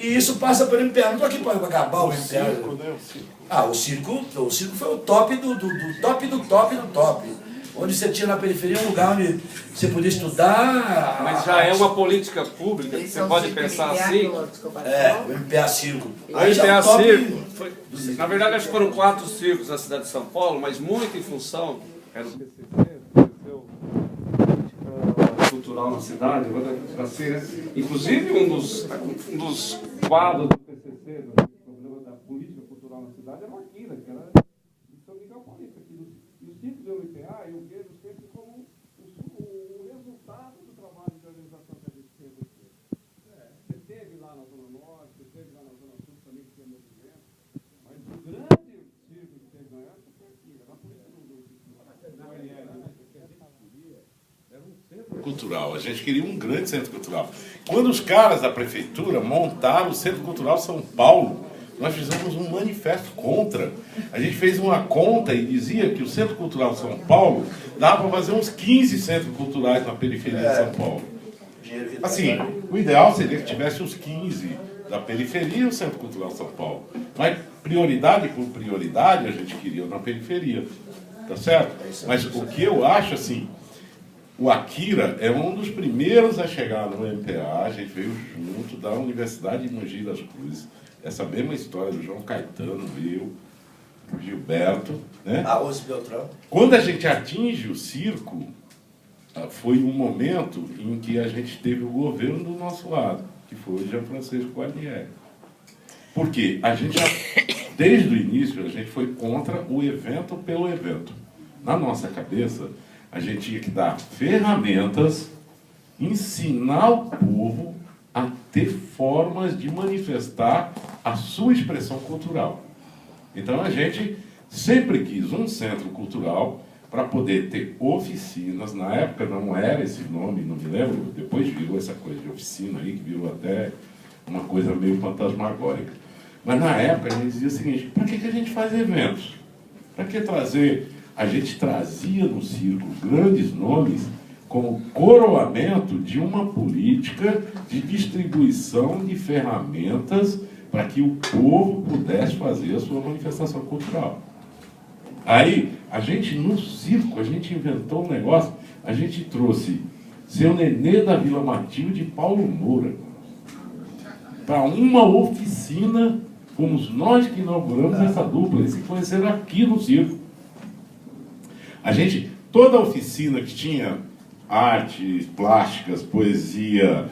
E isso passa pelo MPA. Não estou aqui para acabar o MPA. Circo, né? O circo foi o top do top do top do top. Onde você tinha na periferia um lugar onde você podia estudar. Mas já é uma política pública, que você pode pensar assim. O MPA Circo. O MPA Circo, na verdade acho que foram 4 circos na cidade de São Paulo, mas muito em função, era o PCC, cultural na cidade, assim, né? Inclusive um dos quadros do PCC, do problema da política cultural na cidade, era o Akira, que era de São Miguel Paulista. E os circos do MPA eu vejo sempre como o resultado do trabalho de organização que a gente fez aqui. Você teve lá na Zona Norte, você teve lá na Zona Sul também, que tinha movimento, mas o grande circo que teve na época foi aqui, na política do ONL, né? Porque a gente queria, era um centro cultural. A gente queria um grande centro cultural. Quando os caras da prefeitura montaram o Centro Cultural São Paulo, nós fizemos um manifesto contra. A gente fez uma conta e dizia que o Centro Cultural São Paulo dava para fazer uns 15 centros culturais na periferia de São Paulo. Assim, o ideal seria que tivesse os 15 da periferia e o Centro Cultural São Paulo. Mas prioridade por prioridade a gente queria na periferia. Tá certo? Mas o que eu acho, assim, o Akira é um dos primeiros a chegar no MPA. A gente veio junto da Universidade de Mogi das Cruzes. Essa mesma história do João Caetano, eu, o Gilberto, né? Ose Beltrão. Quando a gente atinge o circo, foi um momento em que a gente teve o governo do nosso lado, que foi o Jean Francisco Guarnieri. Por quê? A gente, desde o início, a gente foi contra o evento pelo evento. Na nossa cabeça, a gente tinha que dar ferramentas, ensinar o povo a ter formas de manifestar a sua expressão cultural. Então a gente sempre quis um centro cultural para poder ter oficinas. Na época não era esse nome, não me lembro, depois virou essa coisa de oficina aí, que virou até uma coisa meio fantasmagórica. Mas na época a gente dizia o seguinte: para que a gente faz eventos? Para que trazer? A gente trazia no circo grandes nomes como coroamento de uma política de distribuição de ferramentas para que o povo pudesse fazer a sua manifestação cultural. Aí, a gente, no circo, a gente inventou um negócio, a gente trouxe Seu Nenê da Vila Matilde e Paulo Moura para uma oficina. Fomos nós que inauguramos essa dupla, eles se conheceram aqui no circo. A gente, toda a oficina que tinha artes, plásticas, poesia,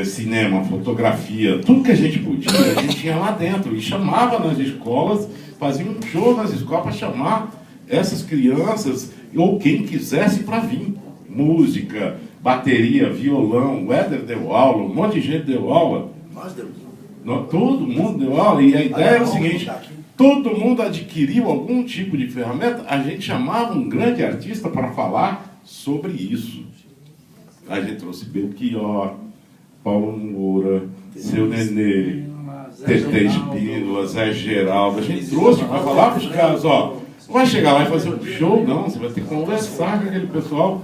cinema, fotografia, tudo que a gente podia, a gente tinha lá dentro. E chamava nas escolas, fazia um show nas escolas para chamar essas crianças, ou quem quisesse, para vir. Música, bateria, violão, o Éder deu aula, um monte de gente deu aula. Nós demos. Todo mundo deu aula, e a ideia era o seguinte: todo mundo adquiriu algum tipo de ferramenta, a gente chamava um grande artista para falar sobre isso. A gente trouxe Belchior, Paulo Moura, Seu Nenê, Tetê Espíndola, Zé Geraldo. A gente trouxe para falar para os caras: ó, não vai chegar lá e fazer um show, não, você vai ter que conversar com aquele pessoal.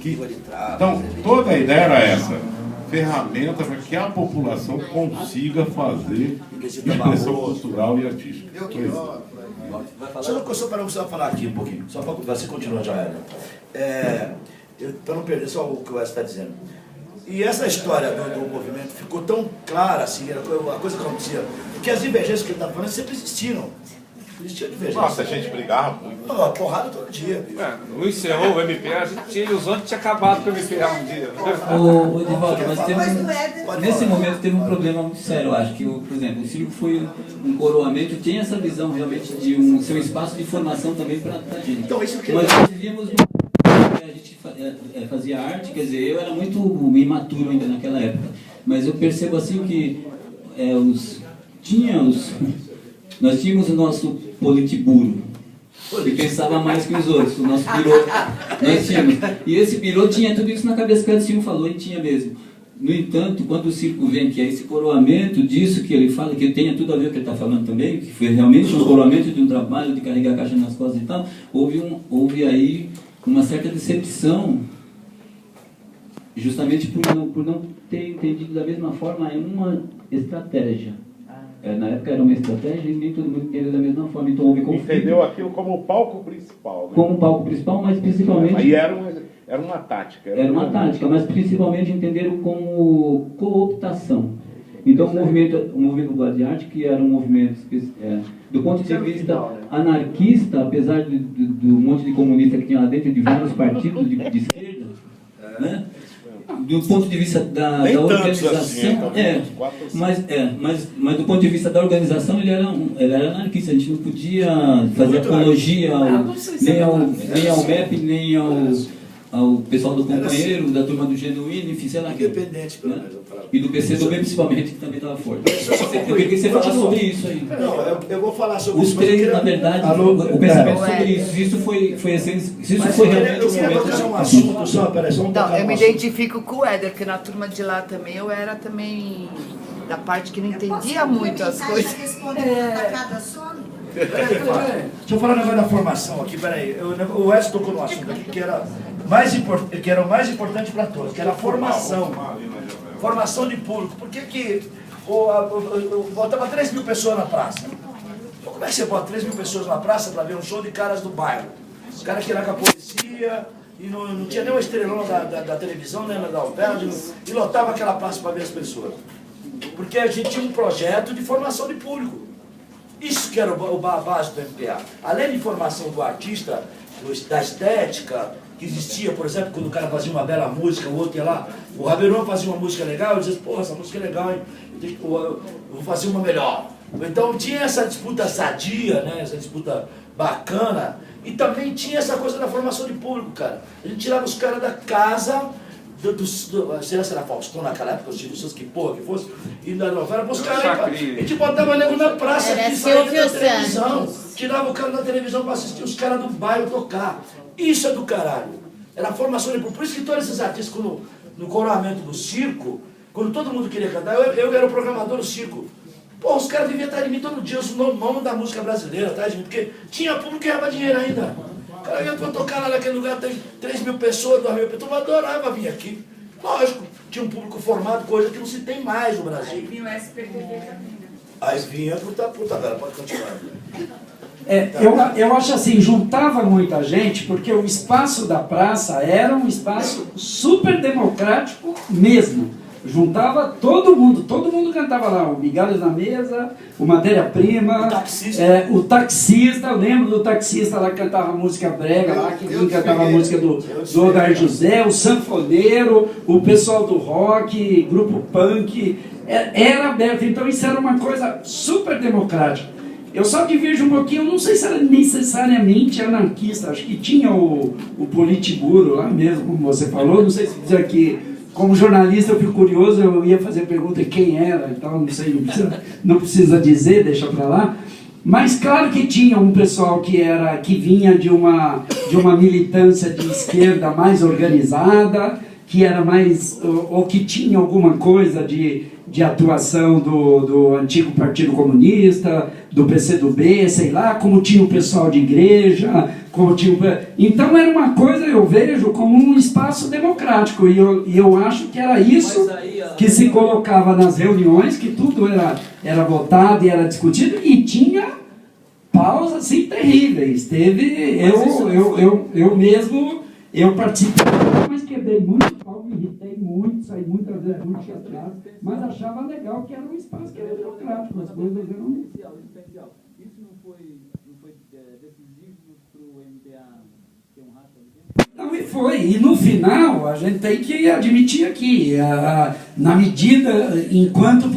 Então, toda a ideia era essa: ferramenta para que a população consiga fazer expressão cultural e artística. Só para você falar aqui um pouquinho, só para você continuar já, para não perder só o que o Wes está dizendo. E essa história do movimento ficou tão clara, assim, a coisa que acontecia, porque as divergências que ele está falando sempre existiram. Existia divergência. Nossa, a gente brigava muito. Porrada todo dia, bicho. Não encerrou o MPA, a gente tinha ilusão que tinha acabado com o MPA um dia. Ô Edivaldo, mas nesse momento teve um problema muito sério. Eu acho que, por exemplo, o circo foi um coroamento, tinha essa visão realmente de ser um espaço de formação também para a gente. Então, isso que mas nós vivíamos a gente fazia arte, quer dizer, eu era muito imaturo ainda naquela época, mas eu percebo assim que nós tínhamos o nosso politburo, que pensava mais que os outros, o nosso piloto, nós tínhamos. E esse piloto tinha tudo isso na cabeça que o Edson falou, e tinha mesmo. No entanto, quando o circo vem, que é esse coroamento disso que ele fala, que tenha tudo a ver com o que ele está falando também, que foi realmente um coroamento de um trabalho de carregar a caixa nas costas e tal, houve aí uma certa decepção, justamente por não ter entendido da mesma forma estratégia. Na época era uma estratégia e nem todo mundo entendeu da mesma forma, então houve conflito. Entendeu aquilo como o palco principal. Né? Como o palco principal, mas principalmente... Aí era uma tática. Era uma tática, mas principalmente entenderam como cooptação. Então o movimento Popular de Arte, que era um movimento, do ponto de vista anarquista, apesar do monte de comunista que tinha lá dentro, de vários partidos de esquerda, né? Do ponto de vista da organização, assim, mas do ponto de vista da organização ele era anarquista. A gente não podia fazer apologia nem ao MEP, nem ao pessoal do Companheiro, da turma do Genuíno, enfim, sei lá. Independente, pelo menos. E do PCdoB principalmente, que também estava forte. Eu queria que você falasse sobre isso aí. Não, eu vou falar sobre os isso. Os três, na verdade, o pensamento sobre isso. Isso foi realmente eu queria fazer um assunto só, peraí, só um pouco. Não, eu me identifico com o Éder, porque na turma de lá também eu era também da parte que não entendia muito as coisas. Deixa eu falar um negócio da formação aqui, peraí. O Edson tocou no assunto aqui que era o mais importante para todos, que era a formação. Formação de público. Por que botava 3 mil pessoas na praça? Como é que você bota 3 mil pessoas na praça para ver um show de caras do bairro? Os caras que eram com a polícia, e não tinha nem uma estrelona da televisão, nem da Alperd, e lotava aquela praça para ver as pessoas. Porque a gente tinha um projeto de formação de público. Isso que era o base do MPA. Além de formação do artista, da estética, que existia, por exemplo, quando o cara fazia uma bela música, o outro ia lá, o Rabelão fazia uma música legal, eu dizia, pô, essa música é legal, hein? Eu vou fazer uma melhor. Então tinha essa disputa sadia, né? Essa disputa bacana, e também tinha essa coisa da formação de público, cara. A gente tirava os caras da casa, sei lá se era Faustão naquela época, os Silvio Santos, que porra que fosse, e da novela, os caras, a gente botava nego na praça, aqui, saía da televisão, tirava o cara da televisão para assistir os caras do bairro tocar. Isso é do caralho. Era a formação de público. Por isso que todos esses artistas, no coroamento do circo, quando todo mundo queria cantar, eu era o programador do circo. Pô, os caras deviam estar de mim todo dia, os nomes da música brasileira, tá, gente? Porque tinha público que ganhava dinheiro ainda. O cara ia tocar lá naquele lugar, tem 3 mil pessoas, 2 mil pessoas, eu adorava vir aqui. Lógico, tinha um público formado, coisa que não se tem mais no Brasil. Aí vinha o SPTV também. Aí vinha pro tabela, pode continuar. Eu acho assim, juntava muita gente, porque o espaço da praça era um espaço super democrático mesmo. Juntava todo mundo cantava lá, o Migalhas na Mesa, o Matéria-Prima, o taxista, eu lembro do taxista lá que cantava música brega, lá que cantava a música do Odair José, o sanfoneiro, o pessoal do rock, grupo punk, era aberto, então isso era uma coisa super democrática. Eu só divirjo um pouquinho, não sei se era necessariamente anarquista, acho que tinha o Politburo lá mesmo, como você falou, não sei se dizer que, como jornalista eu fico curioso, eu ia fazer pergunta quem era e tal, não sei, não precisa dizer, deixa pra lá, mas claro que tinha um pessoal que vinha de uma militância de esquerda mais organizada, que era mais, ou que tinha alguma coisa de atuação do antigo Partido Comunista, do PCdoB, sei lá, como tinha o pessoal de igreja, como tinha... Então era uma coisa, eu vejo, como um espaço democrático, e eu acho que era isso que se colocava nas reuniões, que tudo era votado e era discutido, e tinha paus assim terríveis. Teve, eu mesmo, eu participei, mas quebrei muito pau, me irritei muito, saí muitas vezes muito chateado, mas achava legal que era um espaço que era democrático, as coisas eram... Isso não foi decisivo para o MPA ter um racha? Não, e foi. E no final, a gente tem que admitir aqui, na medida, enquanto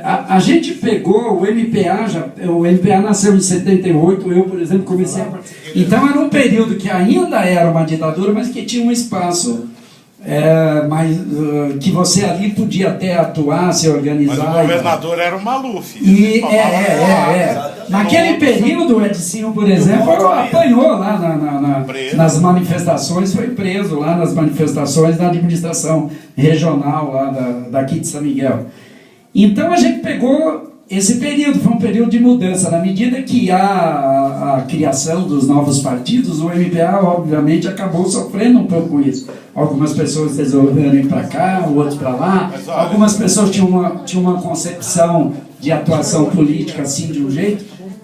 a gente pegou o MPA nasceu em 78, eu, por exemplo, comecei a... Então era um período que ainda era uma ditadura, mas que tinha um espaço que você ali podia até atuar, se organizar. Mas o governador era o Maluf. Naquele período, o Edinho, por exemplo, apanhou lá nas manifestações, foi preso lá nas manifestações da administração regional lá daqui de São Miguel. Então a gente pegou esse período foi um período de mudança. Na medida que há a criação dos novos partidos, o MPA, obviamente, acabou sofrendo um pouco com isso. Algumas pessoas resolveram ir para cá, outros para lá. Algumas pessoas tinham uma concepção de atuação política assim, de um jeito.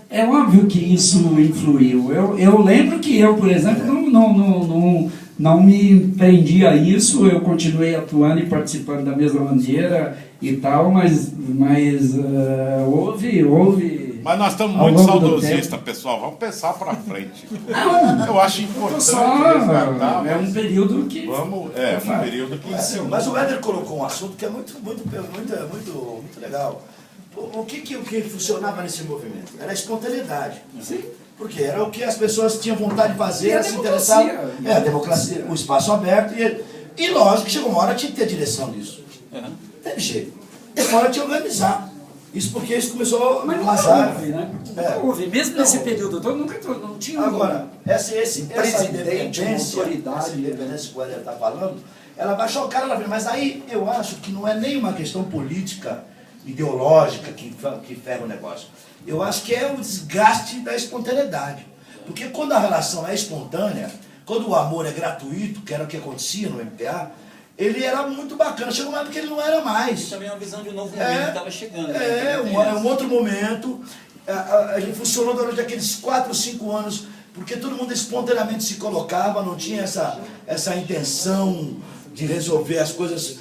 É óbvio que isso influiu. Eu lembro que eu, por exemplo, não me prendi a isso. Eu continuei atuando e participando da mesma maneira e tal, mas houve... Mas nós estamos muito saudosistas, pessoal. Vamos pensar para frente. Eu acho importante resgatar. É um período que... um período que... Mas o Éder colocou um assunto que é muito legal. O que funcionava nesse movimento? Era a espontaneidade. Sim. Porque era o que as pessoas tinham vontade de fazer, se interessavam. A democracia, o espaço aberto. E lógico que chegou uma hora tinha que ter direção disso. Teve jeito. Uma hora tinha que organizar. Isso porque isso começou a vazar. Houve, mesmo nesse período todo, não tinha... Agora, essa presidente, uma independência, autoridade. essa independência que o Éder está falando, ela vai chocar na frente. Mas aí eu acho que não é nem uma questão política, ideológica que ferra o negócio. Eu acho que é o desgaste da espontaneidade. Porque quando a relação é espontânea, quando o amor é gratuito, que era o que acontecia no MPA, ele era muito bacana. Chegou uma época que ele não era mais. Isso também é uma visão de um novo momento que estava chegando. Um outro momento. Ele funcionou durante aqueles 4 ou 5 anos, porque todo mundo espontaneamente se colocava, não tinha essa intenção de resolver as coisas.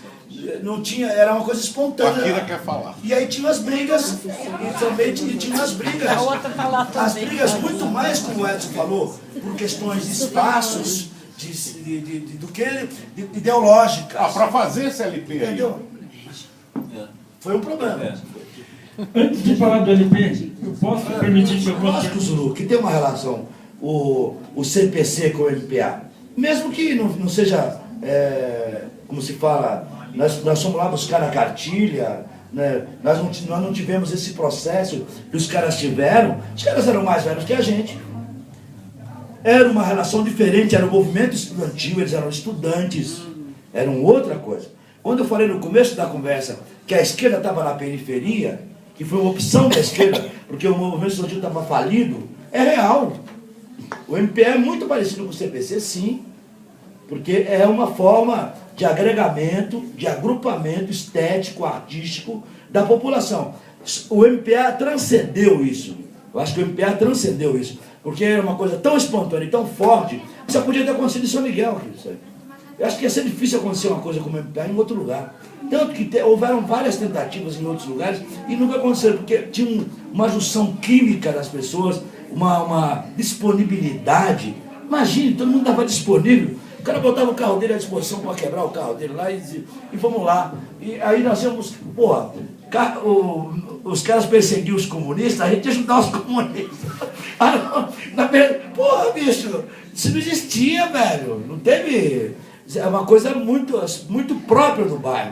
Não tinha, era uma coisa espontânea. A Kira quer falar. E aí tinha as brigas, e também tinha umas brigas. A outra tá lá também. As brigas muito mais, como o Edson falou, por questões de espaços, do que ideológicas. Para fazer esse LP aí. Entendeu? Foi um problema. Antes de falar do LP, eu posso permitir que eu Lógico, Zulu, que tem uma relação, o CPC com o MPA. Mesmo que não seja, como se fala, nós fomos lá buscar a cartilha, né? Nós não tivemos esse processo que os caras tiveram. Os caras eram mais velhos que a gente. Era uma relação diferente, era um movimento estudantil, eles eram estudantes, eram outra coisa. Quando eu falei no começo da conversa que a esquerda estava na periferia, que foi uma opção da esquerda, porque o movimento estudantil estava falido, é real. O MPE é muito parecido com o CPC, sim, porque é uma forma de agregamento, de agrupamento estético, artístico da população. O MPA transcendeu isso. Eu acho que o MPA transcendeu isso, porque era uma coisa tão espontânea e tão forte, que só podia ter acontecido em São Miguel. Eu acho que ia ser difícil acontecer uma coisa como o MPA em outro lugar. Tanto que houveram várias tentativas em outros lugares e nunca aconteceram, porque tinha uma junção química das pessoas, uma disponibilidade. Imagine, todo mundo estava disponível. O cara botava o carro dele à disposição para quebrar o carro dele lá e vamos lá. E aí nós íamos, porra, os caras perseguiam os comunistas, a gente ia ajudar os comunistas. Porra, bicho, isso não existia, velho. Não teve... É uma coisa muito própria do bairro.